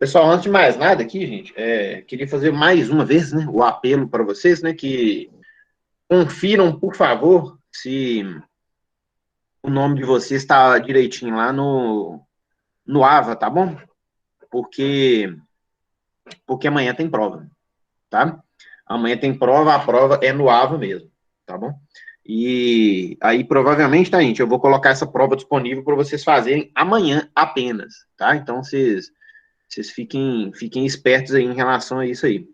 Pessoal, antes de mais nada aqui, gente, queria fazer mais uma vez, né, o apelo para vocês, né, que confiram, por favor, se o nome de vocês está direitinho lá no AVA, tá bom? Porque amanhã tem prova, tá? Amanhã tem prova, a prova é no AVA mesmo, tá bom? E aí, provavelmente, tá, gente, eu vou colocar essa prova disponível para vocês fazerem amanhã apenas, tá? Então, vocês fiquem espertos aí em relação a isso aí,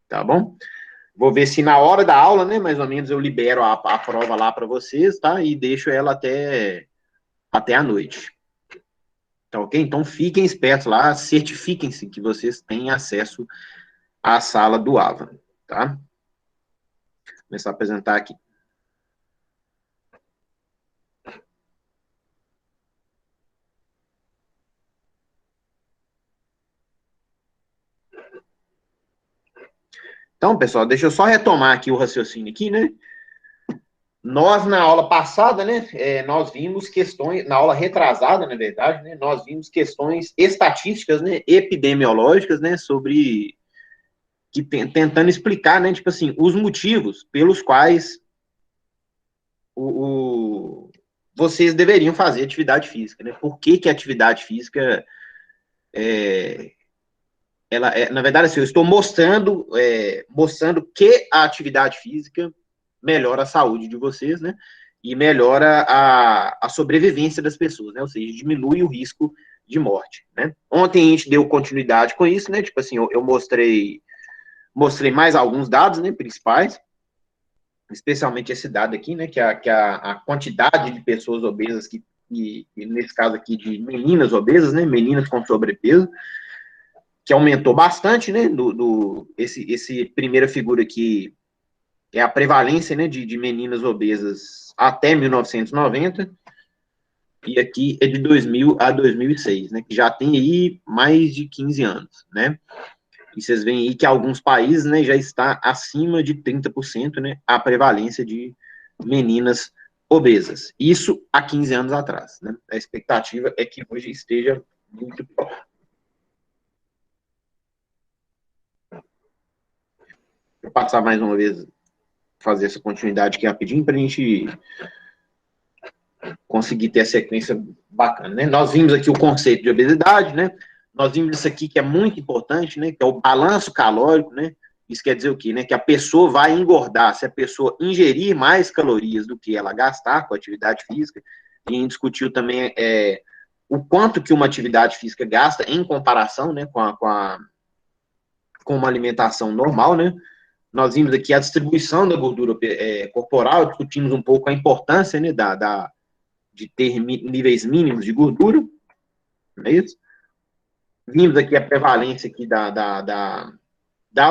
tá bom? Vou ver se na hora da aula, né, mais ou menos, eu libero a prova lá para vocês, tá? E deixo ela até a noite. Tá ok? Então fiquem espertos lá, certifiquem-se que vocês têm acesso à sala do AVA, tá? Vou começar a apresentar aqui. Então, pessoal, deixa eu só retomar aqui o raciocínio aqui, né? Nós, na aula passada, né, nós vimos questões, na aula retrasada, na verdade, né, nós vimos questões estatísticas, né, epidemiológicas, né, sobre, tentando explicar, né, tipo assim, os motivos pelos quais vocês deveriam fazer atividade física, né, por que que a atividade física, na verdade, assim, eu estou mostrando que a atividade física melhora a saúde de vocês, né? E melhora a sobrevivência das pessoas, né? Ou seja, diminui o risco de morte, né? Ontem a gente deu continuidade com isso, né? Tipo assim, eu mostrei mais alguns dados, né? Principais, especialmente esse dado aqui, né? Que a quantidade de pessoas obesas nesse caso aqui, de meninas obesas, né? Meninas com sobrepeso, que aumentou bastante, né? Esse primeira figura aqui é a prevalência, né, de meninas obesas até 1990, e aqui é de 2000 a 2006, né, que já tem aí mais de 15 anos, né, e vocês veem aí que alguns países, né, já está acima de 30%, né, a prevalência de meninas obesas. Isso há 15 anos atrás, né, a expectativa é que hoje esteja muito próximo. Vou passar mais uma vez, fazer essa continuidade aqui rapidinho, para a gente conseguir ter a sequência bacana, né? Nós vimos aqui o conceito de obesidade, né? Nós vimos isso aqui que é muito importante, né? Que é o balanço calórico, né? Isso quer dizer o quê, né? Que a pessoa vai engordar se a pessoa ingerir mais calorias do que ela gastar com a atividade física. E a gente discutiu também o quanto que uma atividade física gasta em comparação, né? Com uma alimentação normal, né? Nós vimos aqui a distribuição da gordura corporal, discutimos um pouco a importância, né? De ter níveis mínimos de gordura, não é isso? Vimos aqui a prevalência aqui da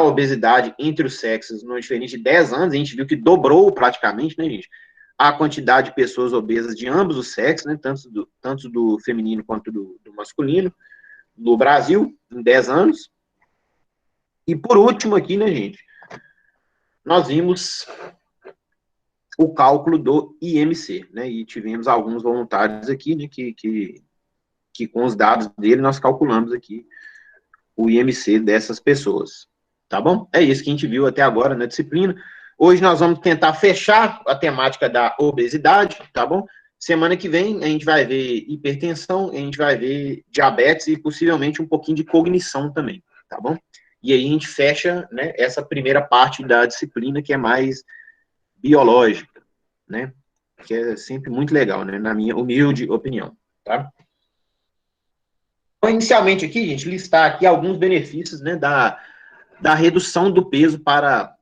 obesidade entre os sexos no diferente de 10 anos, a gente viu que dobrou praticamente, né, gente? A quantidade de pessoas obesas de ambos os sexos, né, tanto do feminino quanto do masculino, no Brasil, em 10 anos. E por último aqui, né, gente, nós vimos o cálculo do IMC, né, e tivemos alguns voluntários aqui, né, que com os dados dele nós calculamos aqui o IMC dessas pessoas, tá bom? É isso que a gente viu até agora na disciplina. Hoje nós vamos tentar fechar a temática da obesidade, tá bom? Semana que vem a gente vai ver hipertensão, a gente vai ver diabetes e possivelmente um pouquinho de cognição também, tá bom? E aí a gente fecha, né, essa primeira parte da disciplina que é mais biológica, né? Que é sempre muito legal, né? Na minha humilde opinião, tá? Então, inicialmente aqui, gente, listar aqui alguns benefícios, né, da redução do peso para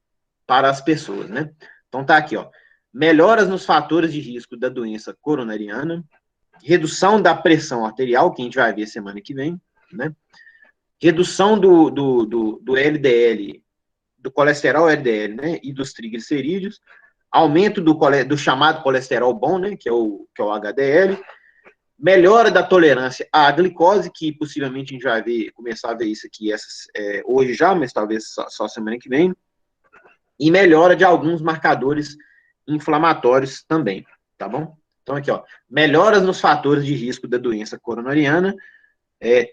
as pessoas, né? Então tá aqui, ó, melhoras nos fatores de risco da doença coronariana, redução da pressão arterial, que a gente vai ver semana que vem, né? Redução do LDL, do colesterol LDL, né, e dos triglicerídeos, aumento do chamado colesterol bom, né, que é o HDL, melhora da tolerância à glicose, que possivelmente a gente vai começar a ver isso aqui hoje já, mas talvez só semana que vem, e melhora de alguns marcadores inflamatórios também, tá bom? Então aqui, ó, melhoras nos fatores de risco da doença coronariana,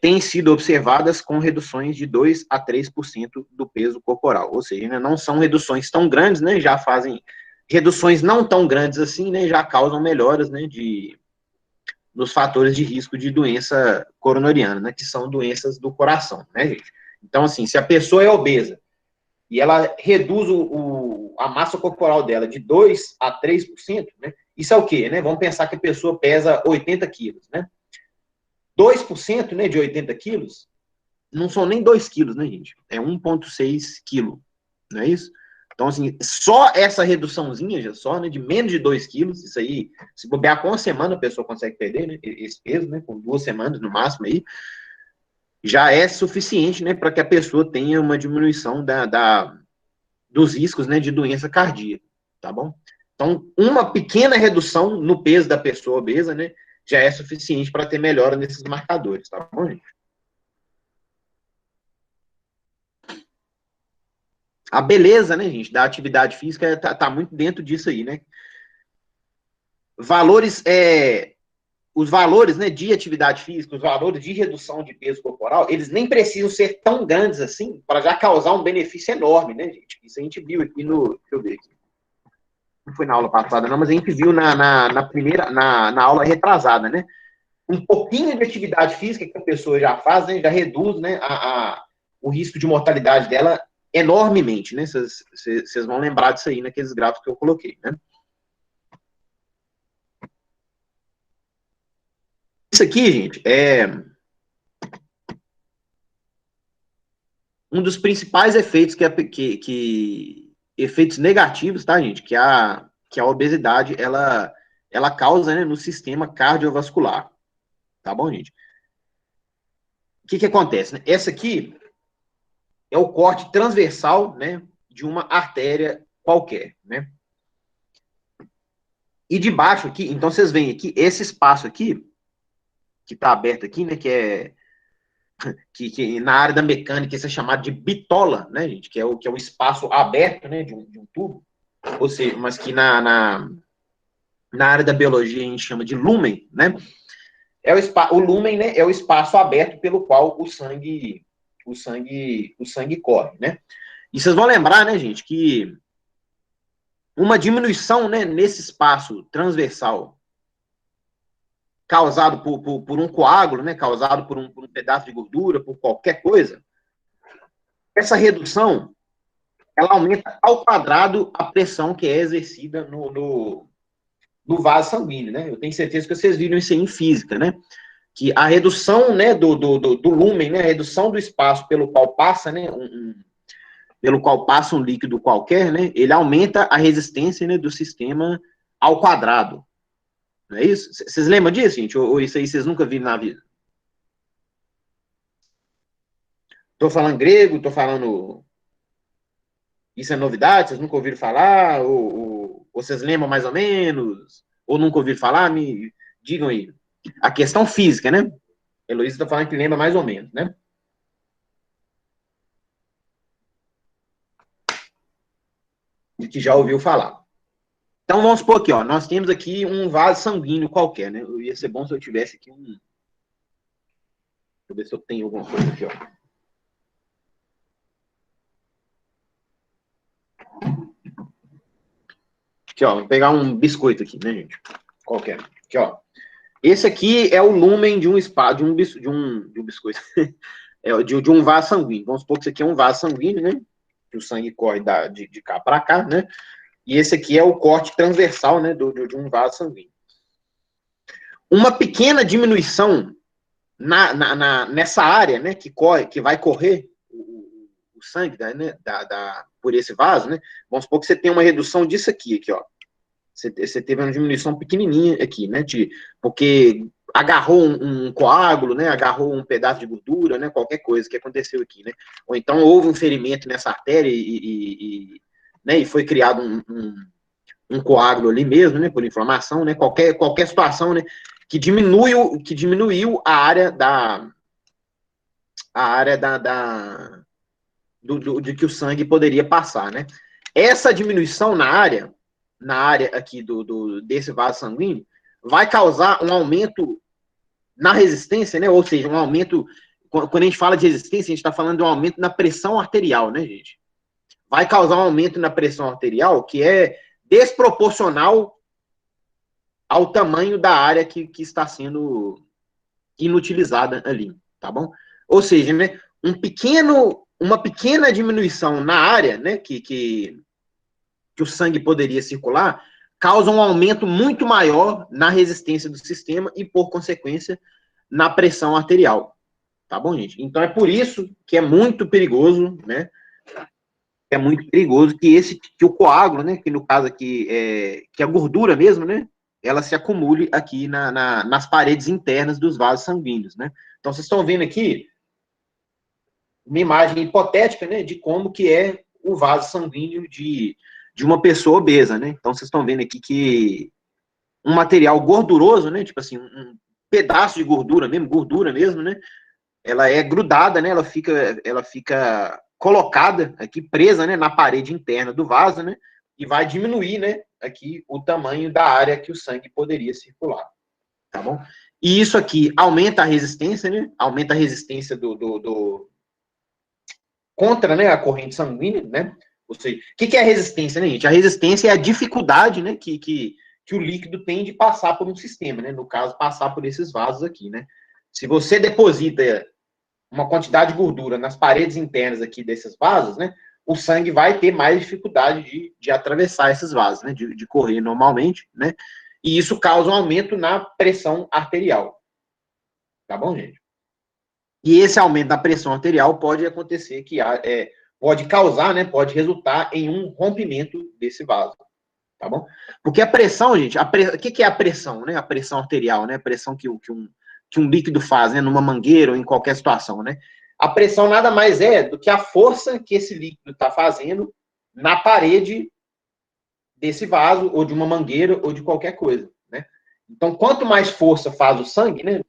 têm sido observadas com reduções de 2 a 3% do peso corporal, ou seja, né, não são reduções tão grandes, né, já fazem reduções não tão grandes assim, né, já causam melhoras, né, nos fatores de risco de doença coronariana, né, que são doenças do coração, né, gente? Então, assim, se a pessoa é obesa e ela reduz a massa corporal dela de 2 a 3%, né, isso é o quê, né? Vamos pensar que a pessoa pesa 80 quilos, né? 2%, né, de 80 quilos, não são nem 2 quilos, né, gente? É 1,6 quilo, não é isso? Então, assim, só essa reduçãozinha, já só, né, de menos de 2 quilos, isso aí, se bobear com uma semana, a pessoa consegue perder, né, esse peso, né, com 2 semanas no máximo aí, já é suficiente, né, para que a pessoa tenha uma diminuição dos riscos, né, de doença cardíaca, tá bom? Então, uma pequena redução no peso da pessoa obesa, né, já é suficiente para ter melhora nesses marcadores, tá bom, gente? A beleza, né, gente, da atividade física tá muito dentro disso aí, né? Valores, os valores, né, de atividade física, os valores de redução de peso corporal, eles nem precisam ser tão grandes assim para já causar um benefício enorme, né, gente? Isso a gente viu aqui no, deixa eu ver aqui. Não foi na aula passada, não, mas a gente viu na primeira, na aula retrasada, né? Um pouquinho de atividade física que a pessoa já faz, né, já reduz, né, o risco de mortalidade dela enormemente, né? Vocês vão lembrar disso aí naqueles gráficos que eu coloquei, né? Isso aqui, gente, é um dos principais efeitos efeitos negativos, tá, gente? Que a obesidade ela causa, né, no sistema cardiovascular, tá bom, gente? O que acontece, né? Essa aqui é o corte transversal, né, de uma artéria qualquer, né? E de baixo aqui, então vocês veem aqui, esse espaço aqui, que está aberto aqui, né, que na área da mecânica isso é chamado de bitola, né, gente, que é o espaço aberto, né, de um tubo, ou seja, mas que na área da biologia a gente chama de lúmen, né, o lúmen, né, é o espaço aberto pelo qual o sangue corre, né. E vocês vão lembrar, né, gente, que uma diminuição, né, nesse espaço transversal causado por um coágulo, né, causado por um pedaço de gordura, por qualquer coisa, essa redução, ela aumenta ao quadrado a pressão que é exercida no vaso sanguíneo, né? Eu tenho certeza que vocês viram isso aí em física, né? Que a redução, né, do lúmen, né, a redução do espaço pelo qual passa, né, pelo qual passa um líquido qualquer, né, ele aumenta a resistência, né, do sistema ao quadrado. Não é isso? Vocês lembram disso, gente? Ou isso aí vocês nunca viram na vida? Estou falando grego, estou falando. Isso é novidade? Vocês nunca ouviram falar? Ou vocês lembram mais ou menos? Ou nunca ouviram falar? Me digam aí. A questão física, né? Heloísa está falando que lembra mais ou menos, né? De que já ouviu falar. Então vamos supor aqui, ó. Nós temos aqui um vaso sanguíneo qualquer, né? Ia ser bom se eu tivesse aqui um. Deixa eu ver se eu tenho alguma coisa aqui, ó. Aqui, ó. Vou pegar um biscoito aqui, né, gente? Qualquer. Aqui, ó. Esse aqui é o lúmen de um espaço, de um biscoito. De um vaso sanguíneo. Vamos supor que isso aqui é um vaso sanguíneo, né? Que o sangue corre de cá para cá, né? E esse aqui é o corte transversal, né? De um vaso sanguíneo. Uma pequena diminuição nessa área, né? Que vai correr o sangue, né, por esse vaso, né? Vamos supor que você tem uma redução disso aqui, ó. Você teve uma diminuição pequenininha aqui, né? Porque agarrou um coágulo, né? Agarrou um pedaço de gordura, né? Qualquer coisa que aconteceu aqui, né? Ou então houve um ferimento nessa artéria né? E foi criado um coágulo ali mesmo, né? Por inflamação, né? Qualquer situação, né? Que diminuiu de que o sangue poderia passar, né? Essa diminuição na área aqui desse vaso sanguíneo, vai causar um aumento na resistência, né? Ou seja, um aumento. Quando a gente fala de resistência, a gente está falando de um aumento na pressão arterial, né, gente? Vai causar um aumento na pressão arterial que é desproporcional ao tamanho da área que está sendo inutilizada ali, tá bom? Ou seja, né, uma pequena diminuição na área, né, que o sangue poderia circular, causa um aumento muito maior na resistência do sistema e, por consequência, na pressão arterial. Tá bom, gente? Então é por isso que é muito perigoso, né? É muito perigoso que o coágulo, né? Que no caso aqui que a gordura mesmo, né? Ela se acumule aqui nas paredes internas dos vasos sanguíneos, né? Então vocês estão vendo aqui uma imagem hipotética, né? De como que é o vaso sanguíneo de uma pessoa obesa, né? Então vocês estão vendo aqui que um material gorduroso, né? Tipo assim, um pedaço de gordura mesmo, né? Ela é grudada, né? Ela fica colocada aqui, presa, né? Na parede interna do vaso, né? E vai diminuir, né? Aqui o tamanho da área que o sangue poderia circular, tá bom? E isso aqui aumenta a resistência, né? Aumenta a resistência contra, né? A corrente sanguínea, né? Ou seja, o que é a resistência, né, gente? A resistência é a dificuldade, né? Que o líquido tem de passar por um sistema, né? No caso, passar por esses vasos aqui, né? Se você deposita uma quantidade de gordura nas paredes internas aqui desses vasos, né? O sangue vai ter mais dificuldade de atravessar esses vasos, né? De correr normalmente, né? E isso causa um aumento na pressão arterial. Tá bom, gente? E esse aumento da pressão arterial pode acontecer pode causar, né? Pode resultar em um rompimento desse vaso. Tá bom? Porque a pressão, gente, o que é a pressão, né? A pressão arterial, né? A pressão que um líquido faz, né? Numa mangueira ou em qualquer situação, né? A pressão nada mais é do que a força que esse líquido está fazendo na parede desse vaso, ou de uma mangueira, ou de qualquer coisa, né? Então, quanto mais força faz o sangue, né?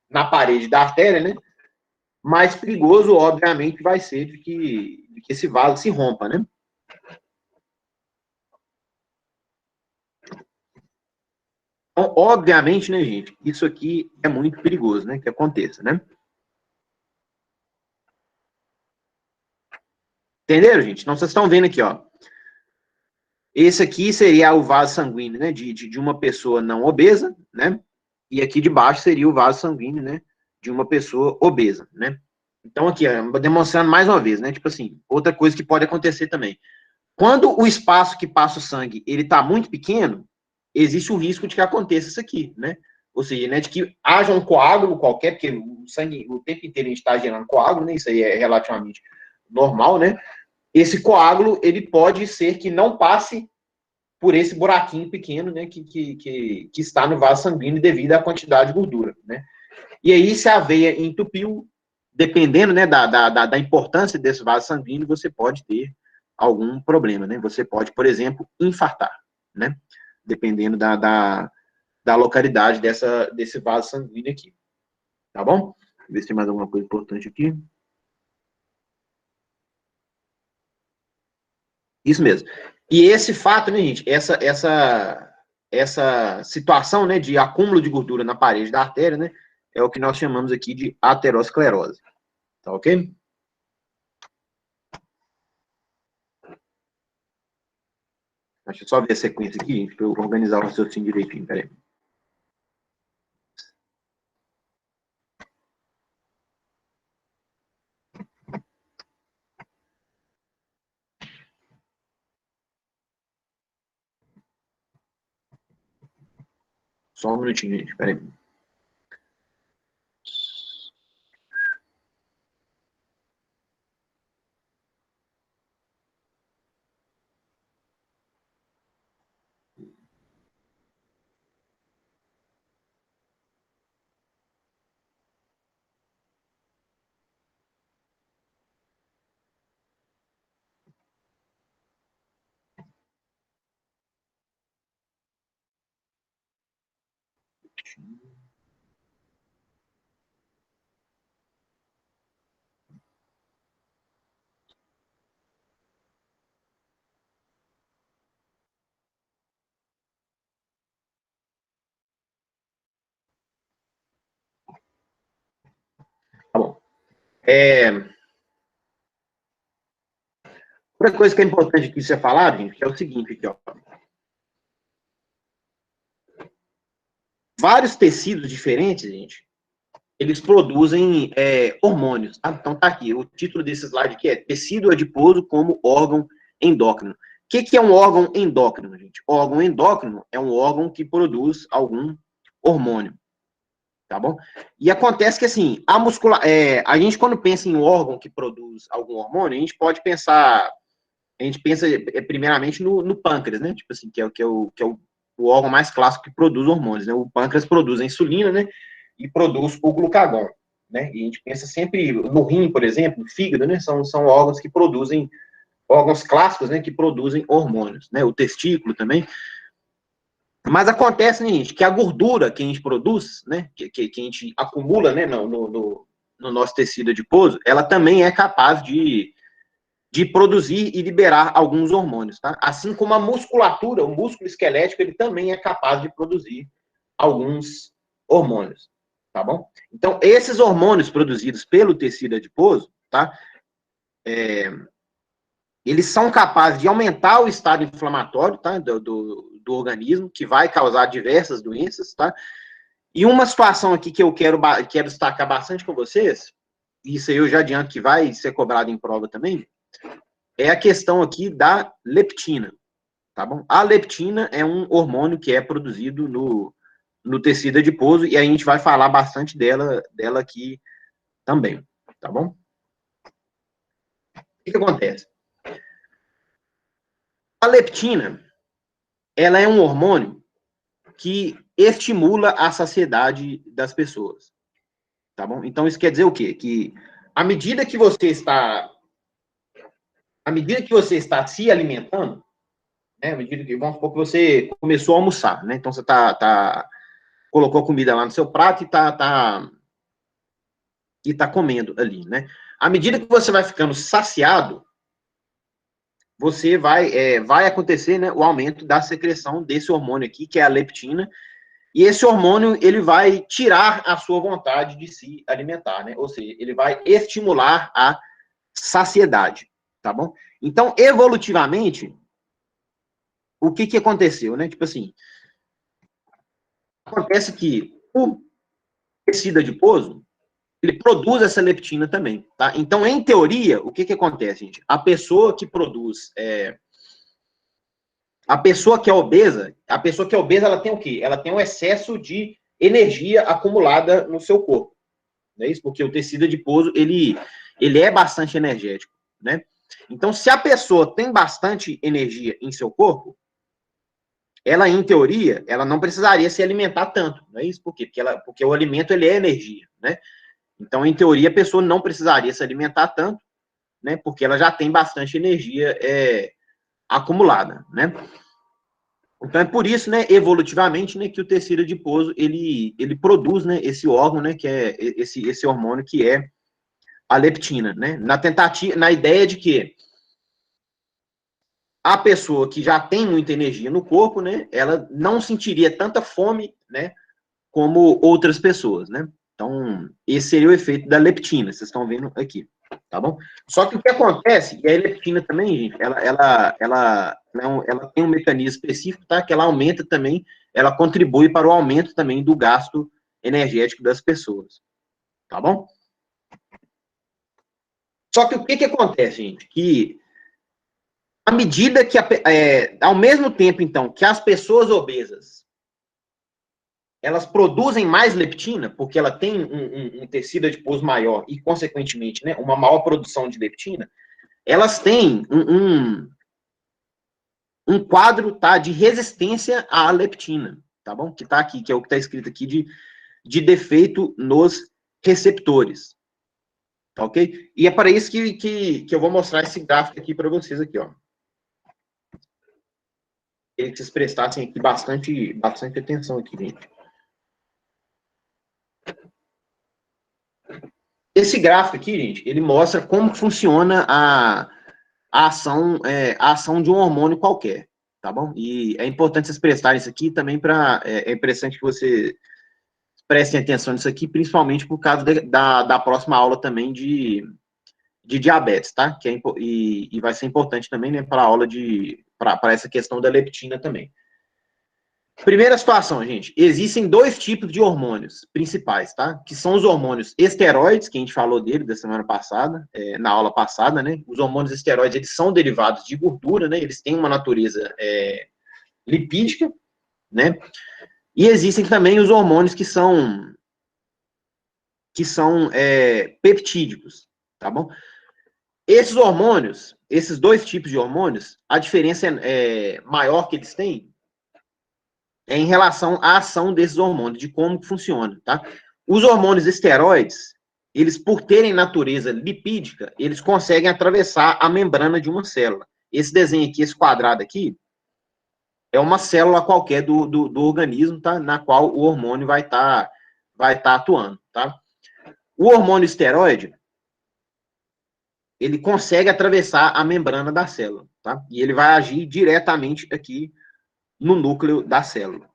Na parede da artéria, né? Mais perigoso, obviamente, vai ser de que esse vaso se rompa, né? Então, obviamente, né, gente, isso aqui é muito perigoso, né, que aconteça, né? Entenderam, gente? Então, vocês estão vendo aqui, ó. Esse aqui seria o vaso sanguíneo, né, de uma pessoa não obesa, né? E aqui de baixo seria o vaso sanguíneo, né, de uma pessoa obesa, né? Então, aqui, ó, demonstrando mais uma vez, né? Tipo assim, outra coisa que pode acontecer também. Quando o espaço que passa o sangue, ele tá muito pequeno, existe o risco de que aconteça isso aqui, né? Ou seja, né, de que haja um coágulo qualquer, porque o sangue, o tempo inteiro a gente está gerando coágulo, né? Isso aí é relativamente normal, né? Esse coágulo, ele pode ser que não passe por esse buraquinho pequeno, né, que está no vaso sanguíneo devido à quantidade de gordura, né? E aí, se a veia entupiu, dependendo, né, da importância desse vaso sanguíneo, você pode ter algum problema, né? Você pode, por exemplo, infartar, né? Dependendo da localidade desse vaso sanguíneo aqui, tá bom? Deixa eu ver se tem mais alguma coisa importante aqui. Isso mesmo. E esse fato, né, gente, essa situação, né, de acúmulo de gordura na parede da artéria, né, é o que nós chamamos aqui de aterosclerose. Tá ok? Deixa eu só ver a sequência aqui, gente, para eu organizar o raciocínio direitinho. Peraí. Só um minutinho, gente. Peraí. Outra coisa que é importante aqui você falar, gente, que é o seguinte, aqui, ó. Vários tecidos diferentes, gente, eles produzem hormônios. Tá? Então tá aqui, o título desse slide aqui é tecido adiposo como órgão endócrino. O que é um órgão endócrino, gente? Órgão endócrino é um órgão que produz algum hormônio, tá bom? E acontece que, assim, a gente quando pensa em um órgão que produz algum hormônio, a gente pode pensar, primeiramente no pâncreas, né? Tipo assim, que é o órgão mais clássico que produz hormônios, né? O pâncreas produz a insulina, né? E produz o glucagon, né? E a gente pensa sempre no rim, por exemplo, no fígado, né? São órgãos que produzem, órgãos clássicos, né? Que produzem hormônios, né? O testículo também. Mas acontece, né, gente, que a gordura que a gente produz, né? Que a gente acumula, né? No nosso tecido adiposo, ela também é capaz de produzir e liberar alguns hormônios, tá? Assim como a musculatura, o músculo esquelético, ele também é capaz de produzir alguns hormônios, tá bom? Então, esses hormônios produzidos pelo tecido adiposo, tá? Eles são capazes de aumentar o estado inflamatório, tá? Do organismo, que vai causar diversas doenças, tá? E uma situação aqui que eu quero destacar bastante com vocês, isso aí eu já adianto que vai ser cobrado em prova também, é a questão aqui da leptina, tá bom? A leptina é um hormônio que é produzido no tecido adiposo e a gente vai falar bastante dela aqui também, tá bom? O que acontece? A leptina, ela é um hormônio que estimula a saciedade das pessoas, tá bom? Então isso quer dizer o quê? Que à medida que você está se alimentando, né, à medida que, vamos supor que você começou a almoçar, né? Então você colocou comida lá no seu prato e tá comendo ali, né? À medida que você vai ficando saciado, você vai acontecer, né, o aumento da secreção desse hormônio aqui, que é a leptina, e esse hormônio, ele vai tirar a sua vontade de se alimentar, né? Ou seja, ele vai estimular a saciedade, tá bom? Então, evolutivamente, o que aconteceu, né? Tipo assim, acontece que o tecido adiposo, ele produz essa leptina também, tá? Então, em teoria, o que acontece, gente? A pessoa que produz, a pessoa que é obesa, ela tem o quê? Ela tem um excesso de energia acumulada no seu corpo, não é isso? Porque o tecido adiposo, ele é bastante energético, né? Então, se a pessoa tem bastante energia em seu corpo, ela, em teoria, ela não precisaria se alimentar tanto, não é isso? Por quê? Porque o alimento, ele é energia, né? Então, em teoria, a pessoa não precisaria se alimentar tanto, né? Porque ela já tem bastante energia acumulada, né? Então, é por isso, né, evolutivamente, né, que o tecido adiposo, ele produz, né, esse órgão, né, que é esse hormônio que é a leptina, né? Na ideia de que a pessoa que já tem muita energia no corpo, né, ela não sentiria tanta fome, né, como outras pessoas, né? Então, esse seria o efeito da leptina, vocês estão vendo aqui, tá bom? Só que o que acontece, e a leptina também, gente, ela tem um mecanismo específico, tá? Que ela aumenta também, ela contribui para o aumento também do gasto energético das pessoas, tá bom? Só que o que acontece, gente? Que à medida que, ao mesmo tempo, então, que as pessoas obesas elas produzem mais leptina, porque ela tem um tecido adiposo maior e, consequentemente, né, uma maior produção de leptina, elas têm um quadro, tá, de resistência à leptina, tá bom? Que tá aqui, que é o que está escrito aqui de defeito nos receptores, tá ok? E é para isso que eu vou mostrar esse gráfico aqui para vocês aqui, ó. Queria que vocês prestassem aqui bastante atenção aqui, gente. Esse gráfico aqui, gente, ele mostra como funciona a ação de um hormônio qualquer, tá bom? E é importante vocês prestarem isso aqui também é interessante que vocês prestem atenção nisso aqui, principalmente por causa da próxima aula também de diabetes, tá? E vai ser importante também, né, para a aula para essa questão da leptina também. Primeira situação, gente, existem dois tipos de hormônios principais, tá? Que são os hormônios esteroides, que a gente falou dele da semana passada, na aula passada, né? Os hormônios esteroides, eles são derivados de gordura, né? Eles têm uma natureza lipídica, né? E existem também os hormônios que são peptídicos, tá bom? Esses hormônios, esses dois tipos de hormônios, a diferença maior que eles têm em relação à ação desses hormônios, de como funciona, tá? Os hormônios esteroides, eles, por terem natureza lipídica, eles conseguem atravessar a membrana de uma célula. Esse desenho aqui, esse quadrado aqui, é uma célula qualquer do organismo, tá? Na qual o hormônio vai tá atuando, tá? O hormônio esteroide, ele consegue atravessar a membrana da célula, tá? E ele vai agir diretamente aqui no núcleo da célula,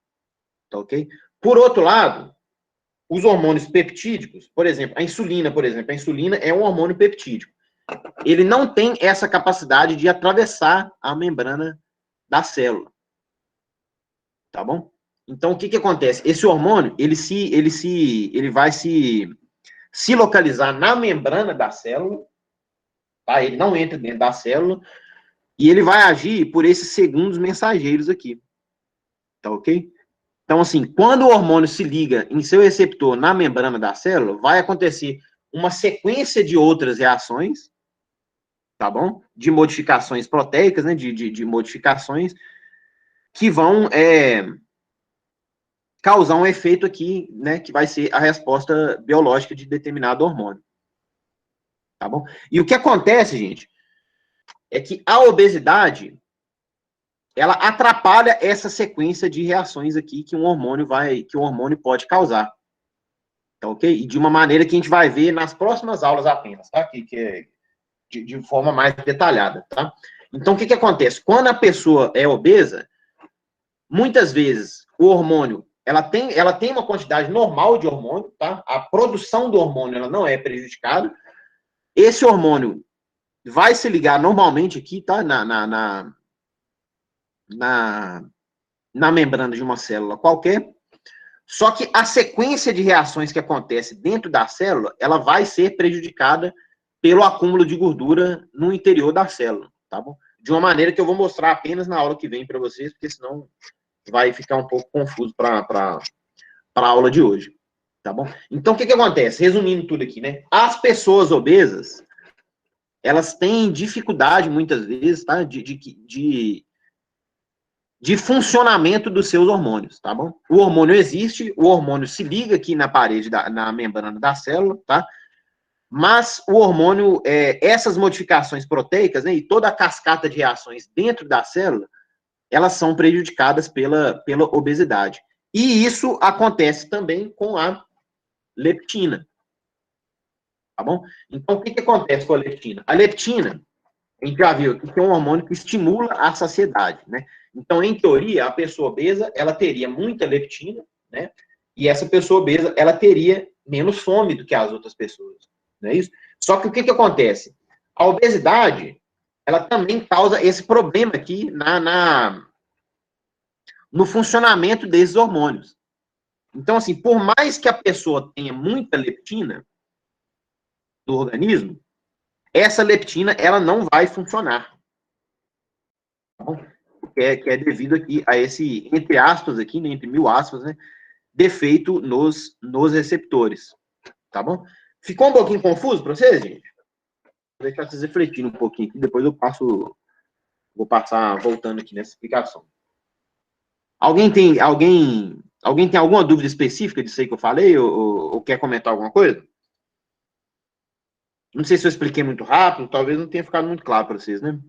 tá ok? Por outro lado, os hormônios peptídicos, por exemplo, a insulina é um hormônio peptídico. Ele não tem essa capacidade de atravessar a membrana da célula, tá bom? Então, o que acontece? Esse hormônio, ele vai se localizar na membrana da célula, tá? Ele não entra dentro da célula, e ele vai agir por esses segundos mensageiros aqui, tá ok? Então, assim, quando o hormônio se liga em seu receptor na membrana da célula, vai acontecer uma sequência de outras reações, tá bom? De modificações proteicas, né? De modificações que vão causar um efeito aqui, né? Que vai ser a resposta biológica de determinado hormônio, tá bom? E o que acontece, gente, é que a obesidade, ela atrapalha essa sequência de reações aqui que o hormônio pode causar, tá ok? E de uma maneira que a gente vai ver nas próximas aulas apenas, tá? Que é de forma mais detalhada, tá? Então, o que acontece? Quando a pessoa é obesa, muitas vezes o hormônio, ela tem uma quantidade normal de hormônio, tá? A produção do hormônio, ela não é prejudicada. Esse hormônio vai se ligar normalmente aqui, tá? Na membrana de uma célula qualquer. Só que a sequência de reações que acontece dentro da célula, ela vai ser prejudicada pelo acúmulo de gordura no interior da célula, tá bom? De uma maneira que eu vou mostrar apenas na aula que vem para vocês, porque senão vai ficar um pouco confuso para a aula de hoje, tá bom? Então, o que acontece? Resumindo tudo aqui, né? As pessoas obesas, elas têm dificuldade, muitas vezes, tá? De funcionamento dos seus hormônios, tá bom? O hormônio existe, o hormônio se liga aqui na parede, na membrana da célula, tá? Mas o hormônio, essas modificações proteicas, né, e toda a cascata de reações dentro da célula, elas são prejudicadas pela obesidade. E isso acontece também com a leptina, tá bom? Então, o que acontece com a leptina? A leptina, a gente já viu que é um hormônio que estimula a saciedade, né? Então, em teoria, a pessoa obesa, ela teria muita leptina, né? E essa pessoa obesa, ela teria menos fome do que as outras pessoas, não é isso? Só que o que acontece? A obesidade, ela também causa esse problema aqui no funcionamento desses hormônios. Então, assim, por mais que a pessoa tenha muita leptina no organismo, essa leptina, ela não vai funcionar. Tá bom? Que é devido aqui a esse, entre aspas aqui, né, entre mil aspas, né, defeito nos receptores, tá bom? Ficou um pouquinho confuso para vocês, gente? Vou deixar vocês refletindo um pouquinho aqui, depois vou passar voltando aqui nessa explicação. Alguém tem alguma dúvida específica disso aí que eu falei, ou quer comentar alguma coisa? Não sei se eu expliquei muito rápido, talvez não tenha ficado muito claro para vocês, né?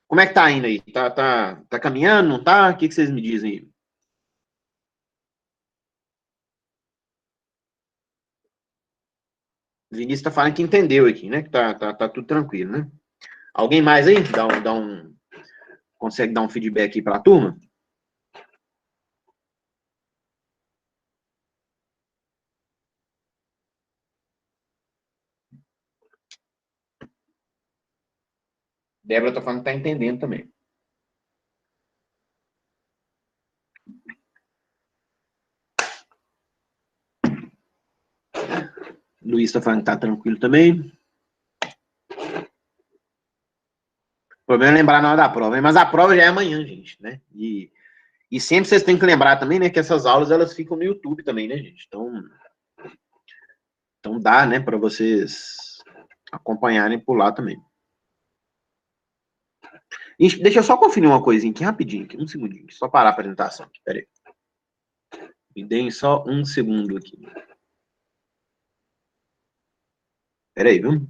Como é que tá indo aí? Tá caminhando, não tá? O que vocês me dizem aí? O Vinícius tá falando que entendeu aqui, né? Que tá tudo tranquilo, né? Alguém mais aí? Consegue dar um feedback aí para a turma? Débora tá falando que tá entendendo também. Luiz tá falando que tá tranquilo também. O problema é lembrar na hora da prova, mas a prova já é amanhã, gente, né? E sempre vocês têm que lembrar também, né, que essas aulas elas ficam no YouTube também, né, gente? Então dá, né, para vocês acompanharem por lá também. Ixi, deixa eu só conferir uma coisinha aqui rapidinho, aqui, um segundinho, só parar a apresentação aqui, peraí. Me deem só um segundo aqui. Peraí, viu?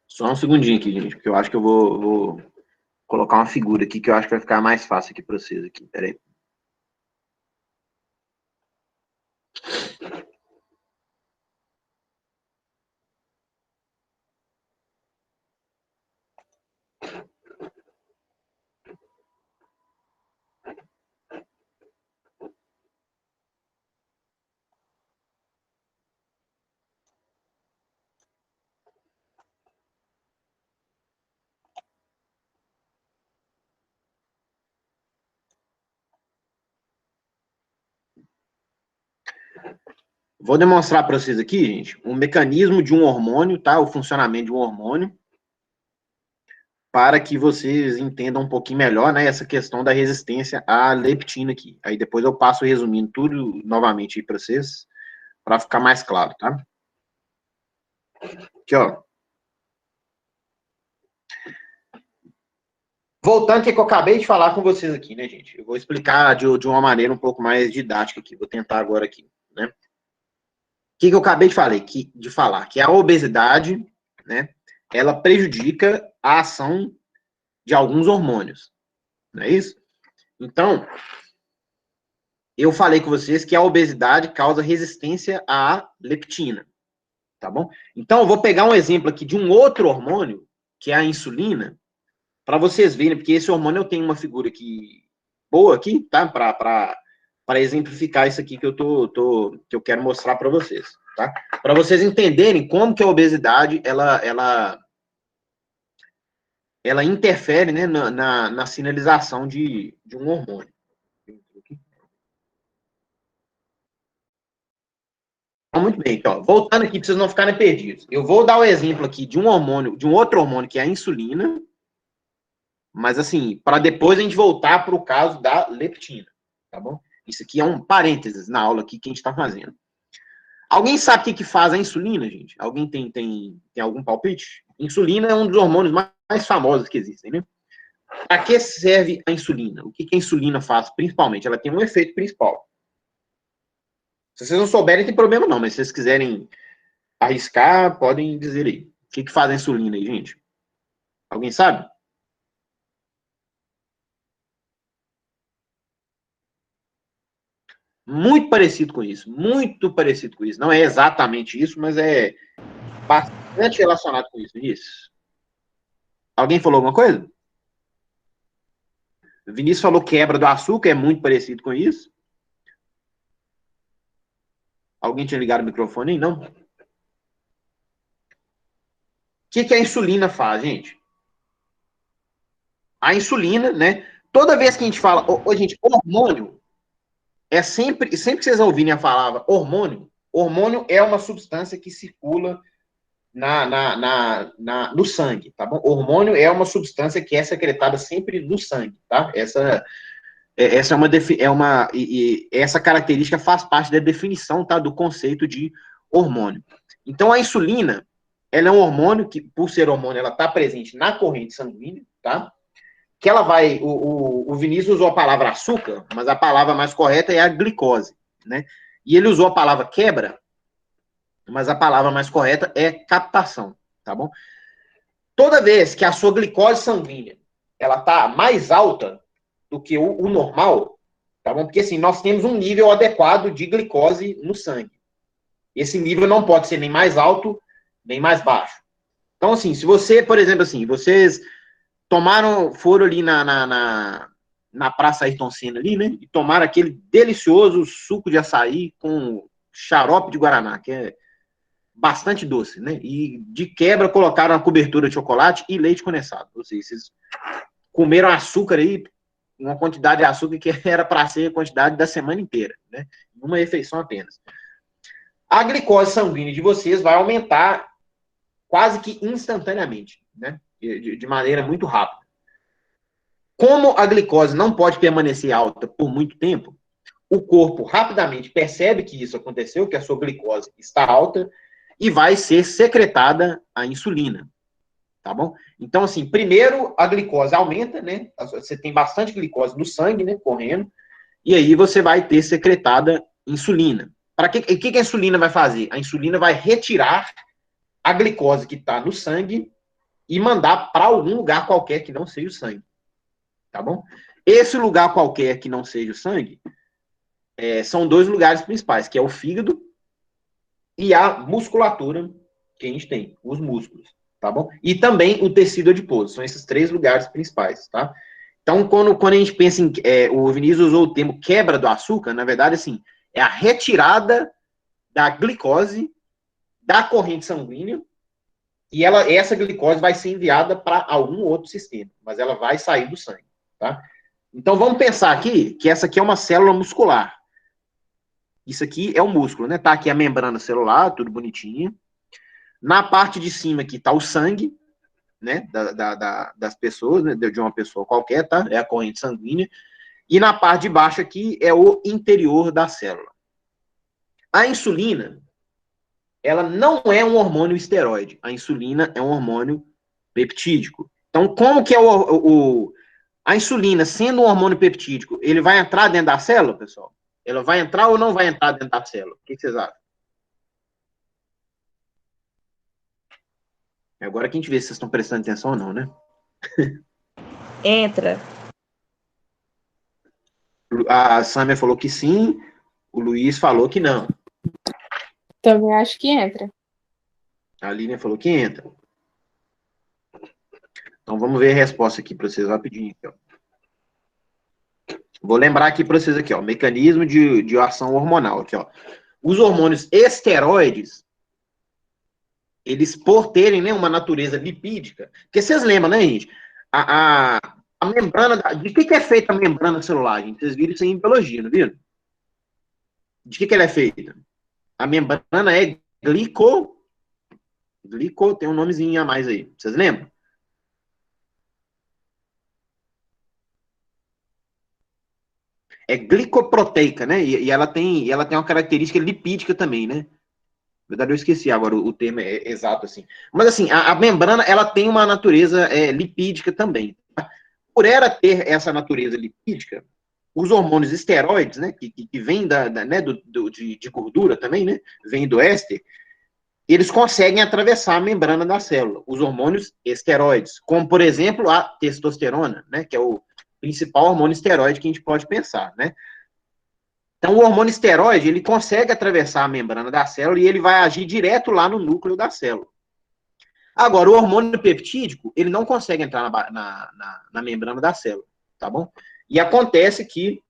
Só um segundinho aqui, gente, porque eu acho que eu vou colocar uma figura aqui que eu acho que vai ficar mais fácil aqui para vocês aqui. Peraí. Vou demonstrar para vocês aqui, gente, o mecanismo de um hormônio, tá? O funcionamento de um hormônio, para que vocês entendam um pouquinho melhor, né, essa questão da resistência à leptina aqui. Aí depois eu passo resumindo tudo novamente aí para vocês, para ficar mais claro, tá? Aqui, ó. Voltando ao que eu acabei de falar com vocês aqui, né, gente? Eu vou explicar de uma maneira um pouco mais didática aqui. Vou tentar agora aqui, né? O que eu acabei de falar? Que a obesidade, né, ela prejudica a ação de alguns hormônios, não é isso? Então, eu falei com vocês que a obesidade causa resistência à leptina, tá bom? Então, eu vou pegar um exemplo aqui de um outro hormônio, que é a insulina, para vocês verem, porque esse hormônio eu tenho uma figura aqui boa aqui, tá? Para exemplificar isso aqui que que eu quero mostrar para vocês, tá? Para vocês entenderem como que a obesidade ela interfere, né, na sinalização de um hormônio. Muito bem, então, voltando aqui para vocês não ficarem perdidos. Eu vou dar o exemplo aqui de um hormônio, de um outro hormônio que é a insulina, mas assim, para depois a gente voltar para o caso da leptina, tá bom? Isso aqui é um parênteses na aula aqui que a gente está fazendo. Alguém sabe o que faz a insulina, gente? Alguém tem algum palpite? Insulina é um dos hormônios mais famosos que existem, né? Para que serve a insulina? O que a insulina faz, principalmente? Ela tem um efeito principal. Se vocês não souberem, tem problema não, mas se vocês quiserem arriscar, podem dizer aí. O que faz a insulina aí, gente? Alguém sabe? Muito parecido com isso, muito parecido com isso. Não é exatamente isso, mas é bastante relacionado com isso. Isso. Alguém falou alguma coisa? O Vinícius falou quebra do açúcar, é muito parecido com isso. Alguém tinha ligado o microfone aí? Não? O que a insulina faz, gente? A insulina, né? Toda vez que a gente fala, gente, hormônio, sempre que vocês ouvirem a palavra hormônio é uma substância que circula no sangue, tá bom? Hormônio é uma substância que é secretada sempre no sangue, tá? Essa essa característica faz parte da definição, tá, do conceito de hormônio. Então a insulina, ela é um hormônio que, por ser hormônio, ela está presente na corrente sanguínea, tá? que ela vai, o Vinícius usou a palavra açúcar, mas a palavra mais correta é a glicose, né? E ele usou a palavra quebra, mas a palavra mais correta é captação, tá bom? Toda vez que a sua glicose sanguínea, ela tá mais alta do que o normal, tá bom? Porque assim, nós temos um nível adequado de glicose no sangue. Esse nível não pode ser nem mais alto, nem mais baixo. Então, assim, se você, por exemplo, assim, vocês foram ali na Praça Ayrton Senna ali, né? E tomaram aquele delicioso suco de açaí com xarope de guaraná, que é bastante doce, né? E de quebra colocaram a cobertura de chocolate e leite condensado. Ou seja, vocês comeram açúcar aí, uma quantidade de açúcar que era para ser a quantidade da semana inteira, né? Uma refeição apenas. A glicose sanguínea de vocês vai aumentar quase que instantaneamente, né? De maneira muito rápida. Como a glicose não pode permanecer alta por muito tempo, o corpo rapidamente percebe que isso aconteceu, que a sua glicose está alta, e vai ser secretada a insulina, tá bom? Então, assim, primeiro a glicose aumenta, né? Você tem bastante glicose no sangue, né, correndo, e aí você vai ter secretada insulina. Para que a insulina vai fazer? A insulina vai retirar a glicose que está no sangue e mandar para algum lugar qualquer que não seja o sangue, tá bom? Esse lugar qualquer que não seja o sangue são dois lugares principais, que é o fígado e a musculatura que a gente tem, os músculos, tá bom? E também o tecido adiposo, são esses três lugares principais, tá? Então, quando a gente pensa em, o Vinícius usou o termo quebra do açúcar, na verdade, assim, é a retirada da glicose da corrente sanguínea e essa glicose vai ser enviada para algum outro sistema, mas ela vai sair do sangue, tá? Então, vamos pensar aqui que essa aqui é uma célula muscular. Isso aqui é o músculo, né? Tá aqui a membrana celular, tudo bonitinho. Na parte de cima aqui tá o sangue, né? Das pessoas, né? De uma pessoa qualquer, tá? É a corrente sanguínea. E na parte de baixo aqui é o interior da célula. A insulina, ela não é um hormônio esteroide. A insulina é um hormônio peptídico. Então, como que é a insulina, sendo um hormônio peptídico, ele vai entrar dentro da célula, pessoal? Ela vai entrar ou não vai entrar dentro da célula? O que vocês acham? Agora que a gente vê se vocês estão prestando atenção ou não, né? Entra. A Samia falou que sim, o Luiz falou que não. Também acho que entra. A Lívia falou que entra. Então vamos ver a resposta aqui para vocês rapidinho. Aqui, ó. Vou lembrar aqui para vocês aqui, ó, mecanismo de ação hormonal. Aqui, ó. Os hormônios esteroides, eles por terem, né, uma natureza lipídica, porque vocês lembram, né, gente? A membrana, de que é feita a membrana celular, gente? Vocês viram isso aí em biologia, não viram? De que ela é feita? A membrana é tem um nomezinho a mais aí. Vocês lembram? É glicoproteica, né? E ela tem uma característica lipídica também, né? Na verdade, eu esqueci agora o termo exato, assim. Mas, assim, a membrana, ela tem uma natureza lipídica também. Tá? Por ela ter essa natureza lipídica, os hormônios esteroides, né? Que vêm né, de gordura também, né? Vêm do éster, eles conseguem atravessar a membrana da célula, os hormônios esteroides, como, por exemplo, a testosterona, né, que é o principal hormônio esteroide que a gente pode pensar, né? Então, o hormônio esteroide, ele consegue atravessar a membrana da célula e ele vai agir direto lá no núcleo da célula. Agora, o hormônio peptídico, ele não consegue entrar na membrana da célula, tá bom? E acontece que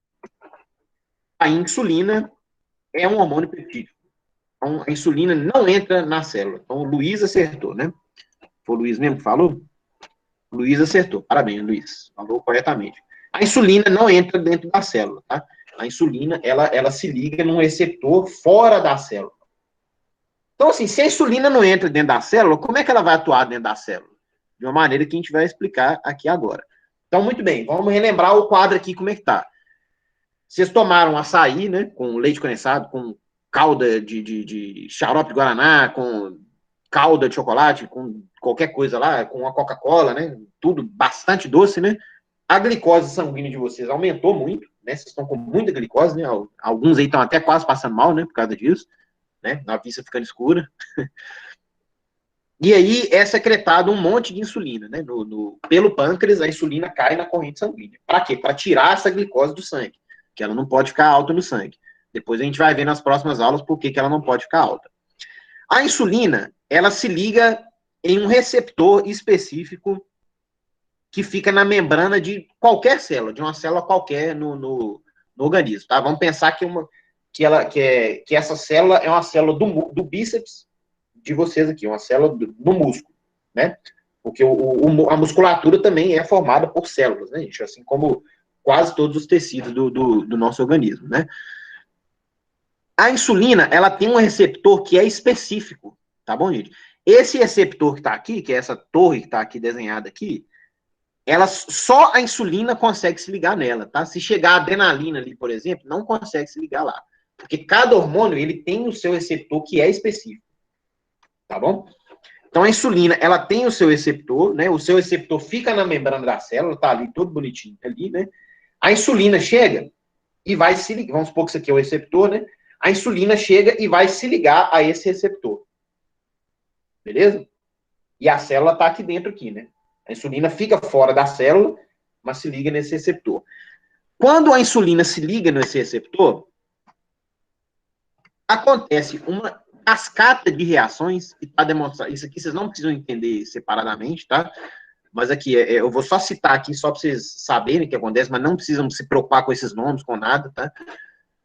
a insulina é um hormônio peptídico. Então, a insulina não entra na célula. Então, o Luiz acertou, né? Foi o Luiz mesmo que falou? O Luiz acertou. Parabéns, Luiz. Falou corretamente. A insulina não entra dentro da célula, tá? A insulina, ela se liga num receptor fora da célula. Então, assim, se a insulina não entra dentro da célula, como é que ela vai atuar dentro da célula? De uma maneira que a gente vai explicar aqui agora. Então, muito bem. Vamos relembrar o quadro aqui, como é que tá. Vocês tomaram açaí, né? Com leite condensado, com calda de xarope de guaraná, com calda de chocolate, com qualquer coisa lá, com a Coca-Cola, né? Tudo bastante doce, né? a glicose sanguínea de vocês aumentou muito, né? Vocês estão com muita glicose, né? Alguns aí estão até quase passando mal, né? Por causa disso, né? A vista ficando escura. E aí é secretado um monte de insulina, né? Pelo pâncreas, a insulina cai na corrente sanguínea. Para quê? Para tirar essa glicose do sangue, que ela não pode ficar alta no sangue. Depois a gente vai ver nas próximas aulas por que ela não pode ficar alta. A insulina, ela se liga em um receptor específico que fica na membrana de qualquer célula, de uma célula qualquer no organismo, tá? Vamos pensar que essa célula é uma célula do bíceps de vocês aqui, uma célula do músculo, né? Porque a musculatura também é formada por células, né, gente? Assim como quase todos os tecidos do nosso organismo, né? A insulina, ela tem um receptor que é específico, tá bom, gente? Esse receptor que está aqui, que é essa torre que está aqui desenhada aqui, só a insulina consegue se ligar nela, tá? Se chegar a adrenalina ali, por exemplo, não consegue se ligar lá. Porque cada hormônio, ele tem o seu receptor que é específico, tá bom? Então, a insulina, ela tem o seu receptor, né? O seu receptor fica na membrana da célula, tá ali todo bonitinho ali, né? A insulina chega e vai se ligar, vamos supor que isso aqui é o receptor, né? A insulina chega e vai se ligar a esse receptor. Beleza? E a célula tá aqui dentro aqui, né? A insulina fica fora da célula, mas se liga nesse receptor. Quando a insulina se liga nesse receptor, acontece uma cascata de reações, que está demonstrado. Isso aqui vocês não precisam entender separadamente, tá? Mas aqui, eu vou só citar aqui, só para vocês saberem o que acontece, mas não precisam se preocupar com esses nomes, com nada, tá?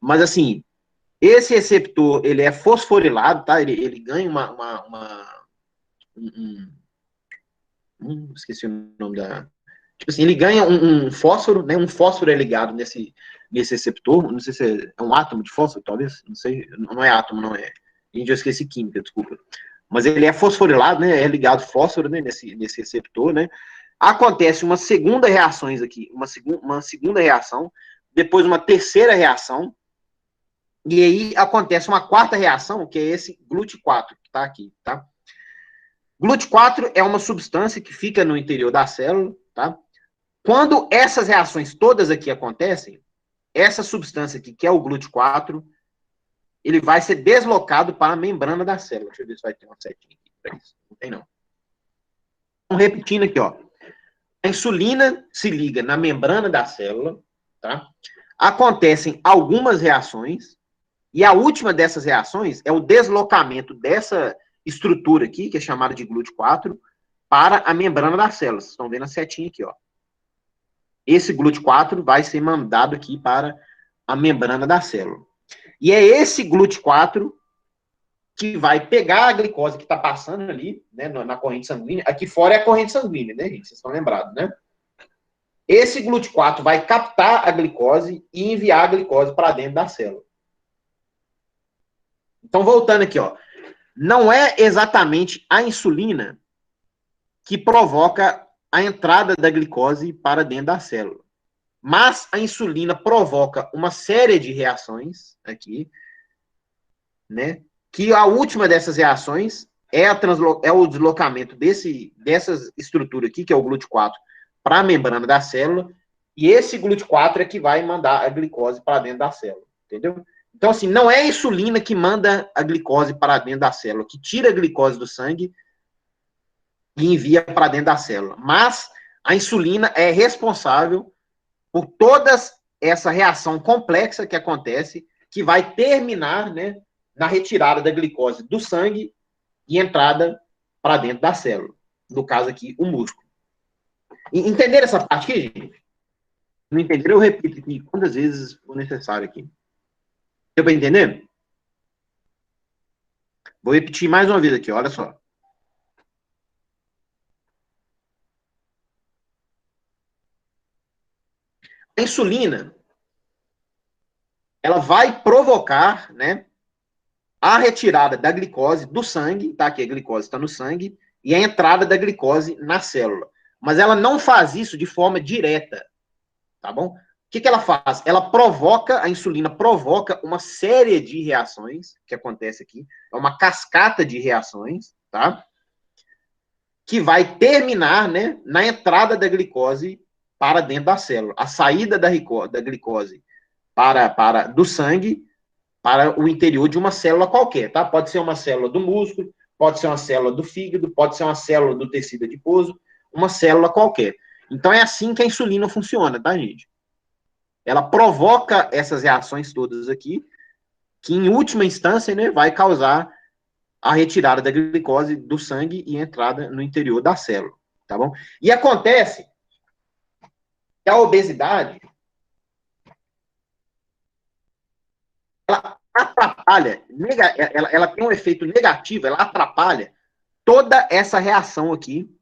Mas, assim, esse receptor, ele é fosforilado, tá? Ele ganha esqueci o nome da... Tipo assim, ele ganha um fósforo, né? Um fósforo é ligado nesse receptor, não sei se é um átomo de fósforo, talvez, não sei, não é átomo, não é. Gente, eu esqueci química, desculpa. Mas ele é fosforilado, né? É ligado fósforo, né? Nesse receptor, né? Acontece uma segunda reação aqui, uma segunda reação, depois uma terceira reação, e aí acontece uma quarta reação, que é esse GLUT4, que está aqui, tá? GLUT4 é uma substância que fica no interior da célula, tá? Quando essas reações todas aqui acontecem, essa substância aqui, que é o GLUT4, ele vai ser deslocado para a membrana da célula. Deixa eu ver se vai ter uma setinha aqui para isso. Não tem, não. Então, repetindo aqui, ó. A insulina se liga na membrana da célula, tá? Acontecem algumas reações, e a última dessas reações é o deslocamento dessa estrutura aqui, que é chamada de GLUT4, para a membrana das células. Vocês estão vendo a setinha aqui, ó. Esse GLUT4 vai ser mandado aqui para a membrana da célula. E é esse GLUT4 que vai pegar a glicose que está passando ali, né, na corrente sanguínea. Aqui fora é a corrente sanguínea, né, gente? Vocês estão lembrados, né? Esse GLUT4 vai captar a glicose e enviar a glicose para dentro da célula. Então, voltando aqui, ó. Não é exatamente a insulina que provoca a entrada da glicose para dentro da célula. Mas a insulina provoca uma série de reações aqui, né? Que a última dessas reações é o deslocamento dessas estruturas aqui, que é o GLUT4, para a membrana da célula, e esse GLUT4 é que vai mandar a glicose para dentro da célula, entendeu? Então, assim, não é a insulina que manda a glicose para dentro da célula, que tira a glicose do sangue e envia para dentro da célula, mas a insulina é responsável por toda essa reação complexa que acontece, que vai terminar, né, na retirada da glicose do sangue e entrada para dentro da célula. No caso aqui, o músculo. Entenderam essa parte aqui, gente? Não entenderam? Eu repito aqui quantas vezes for necessário aqui. Deu para entender? Vou repetir mais uma vez aqui, olha só. A insulina, ela vai provocar, né, a retirada da glicose do sangue, tá? Que a glicose está no sangue, e a entrada da glicose na célula. Mas ela não faz isso de forma direta, tá bom? O que ela faz? A insulina provoca uma série de reações, que acontece aqui, é uma cascata de reações, tá? Que vai terminar, né, na entrada da glicose para dentro da célula. A saída da glicose do sangue para o interior de uma célula qualquer, tá? Pode ser uma célula do músculo, pode ser uma célula do fígado, pode ser uma célula do tecido adiposo, uma célula qualquer. Então é assim que a insulina funciona, tá, gente? Ela provoca essas reações todas aqui, que em última instância, né, vai causar a retirada da glicose do sangue e entrada no interior da célula, tá bom? E acontece que a obesidade, ela atrapalha, ela tem um efeito negativo, ela atrapalha toda essa reação aqui,